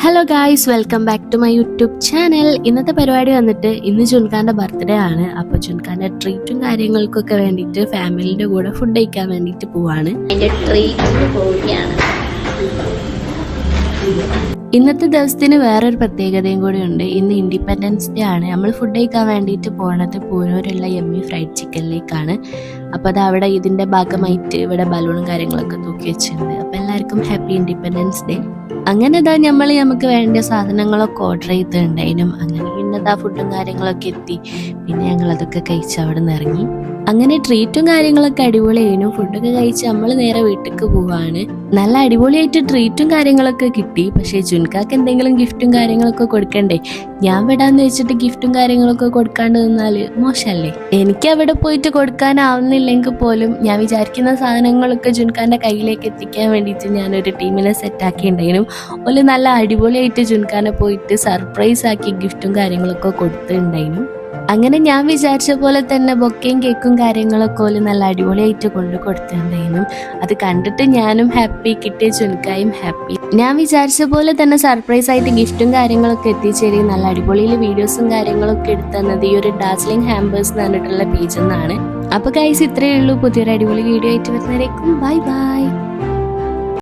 Hello guys, welcome back to my YouTube channel. ഇന്നത്തെ പരിപാടി വന്നിട്ട് ഇന്ന് ജുൻഖാന്റെ ബർത്ത്ഡേ ആണ്. അപ്പോൾ ജുൻഖാന്റെ ട്രീറ്റും കാര്യങ്ങൾക്കൊക്കെ വേണ്ടിയിട്ട് ഫാമിലിന്റെ കൂടെ ഫുഡ് കഴിക്കാൻ വേണ്ടിയിട്ട് പോവാണ്. ഇന്നത്തെ ദിവസത്തിന് വേറൊരു പ്രത്യേകതയും കൂടി ഉണ്ട്. ഇന്ന് ഇൻഡിപെൻഡൻസ് ഡേ ആണ്. നമ്മൾ ഫുഡ് കഴിക്കാൻ വേണ്ടിയിട്ട് പോണത് പൂനൂരുള്ള യമ്മി ഫ്രൈഡ് ചിക്കനിലേക്കാണ്. അപ്പോൾ അത് അവിടെ ഇതിന്റെ ഭാഗമായിട്ട് ഇവിടെ ബലൂണും കാര്യങ്ങളൊക്കെ തൂക്കി വെച്ചിട്ടുണ്ട്. അപ്പോൾ എല്ലാവർക്കും ഹാപ്പി ഇൻഡിപെൻഡൻസ് ഡേ. അങ്ങനെ നമുക്ക് വേണ്ട സാധനങ്ങളൊക്കെ ഓർഡർ ചെയ്തിട്ടുണ്ടായിരുന്നു. അങ്ങനെ പിന്നെ ഫുഡും കാര്യങ്ങളൊക്കെ എത്തി. പിന്നെ ഞങ്ങൾ അതൊക്കെ കഴിച്ച് അവിടെ നിന്ന് ഇറങ്ങി. അങ്ങനെ ട്രീറ്റും കാര്യങ്ങളൊക്കെ അടിപൊളിയായിരുന്നു. ഫുഡൊക്കെ കഴിച്ച് നമ്മൾ നേരെ വീട്ടിലേക്ക് പോവാണ്. നല്ല അടിപൊളിയായിട്ട് ട്രീറ്റും കാര്യങ്ങളൊക്കെ കിട്ടി. പക്ഷേ ജുൻകാക്ക് എന്തെങ്കിലും ഗിഫ്റ്റും കാര്യങ്ങളൊക്കെ കൊടുക്കണ്ടേ? ഞാൻ വിടാന്ന് വെച്ചിട്ട് ഗിഫ്റ്റും കാര്യങ്ങളൊക്കെ കൊടുക്കാണ്ട് നിന്നാൽ മോശമല്ലേ? എനിക്ക് അവിടെ പോയിട്ട് കൊടുക്കാനാവുന്നില്ലെങ്കിൽ പോലും ഞാൻ വിചാരിക്കുന്ന സാധനങ്ങളൊക്കെ ജുൻകാന്റെ കയ്യിലേക്ക് എത്തിക്കാൻ വേണ്ടിയിട്ട് ഞാനൊരു ടീമിനെ സെറ്റാക്കിയിട്ടുണ്ടായിരുന്നു. ഒരു നല്ല അടിപൊളിയായിട്ട് ജുൻകാനെ പോയിട്ട് സർപ്രൈസ് ആക്കി ഗിഫ്റ്റും കാര്യങ്ങളൊക്കെ കൊടുത്തിട്ടുണ്ടായിരുന്നു. അങ്ങനെ ഞാൻ വിചാരിച്ച പോലെ തന്നെ ബൊക്കയും കേക്കും കാര്യങ്ങളൊക്കെ ഓല് നല്ല അടിപൊളിയായിട്ട് കൊണ്ടു കൊടുത്തിട്ടുണ്ടായിരുന്നു. അത് കണ്ടിട്ട് ഞാനും ഹാപ്പി, കിട്ടിയ ചുൻകായും ഹാപ്പി. ഞാൻ വിചാരിച്ച പോലെ തന്നെ സർപ്രൈസ് ആയിട്ട് ഗിഫ്റ്റും കാര്യങ്ങളൊക്കെ എത്തിച്ചേരി നല്ല അടിപൊളിയിൽ വീഡിയോസും കാര്യങ്ങളൊക്കെ എടുത്തത് ഈ ഒരു ഡാസ്ലിംഗ് ഹാമ്പേഴ്സ് എന്ന് പറഞ്ഞിട്ടുള്ള പേജിൽ നിന്നാണ്. അപ്പോൾ ഗൈസ്, ഇത്രയേ ഉള്ളൂ. പുതിയൊരു അടിപൊളി വീഡിയോ ആയിട്ട് വരുന്നവരേക്കും ബൈ ബൈ.